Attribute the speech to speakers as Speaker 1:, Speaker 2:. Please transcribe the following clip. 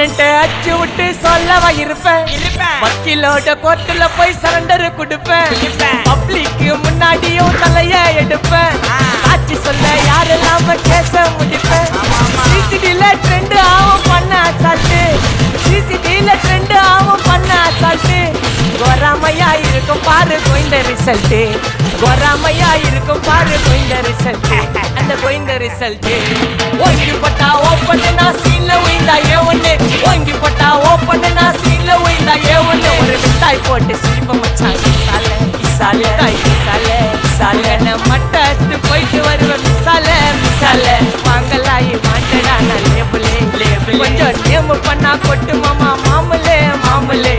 Speaker 1: Warrant அச்சு விட்டு சொல்லவா இருப்பேன். வக்கீலோட கோர்ட்டுல போய் சரண்டர் கொடுப்பேன். பப்ளிக்கு முன்னாடியும் தலைய எடுப்பேன். சாட்சி சொல்ல யாரெல்லாம கேச முடிப்பேன். சிசிடில ட்ரெண்ட் ஆகும் பண்ண அசால்ட்டு. சிசிடில ட்ரெண்ட் ஆகும் பண்ண அசால்ட்டு. கோராமையா இருக்கும் பாரு கோயிந்த ரிசல்ட். கோராமையா இருக்கும் பாரு கோயிந்த ரிசல்ட். அந்த கோயிந்த ரிசல்ட் ஓங்கி பட்டா ஓப்பன் நான் சீன்ல உயிந்தா ஒண்ணு. ஓங்கி பட்டா ஓப்பன் நான் சீன்ல உயிந்தா ஒண்ணு. ஒரு மிட்டாய் போட்டு சிரிப்ப மச்சான் சாலை சாலை சாலை சாலை மட்டத்து போயிட்டு வருவேன். மிசால மிசால வாங்கலாயி மாட்டடா நான் லேபிளே லேபிள். கொஞ்சம் நேமு பண்ணா கொட்டு மாமா மாமலே மாமலே.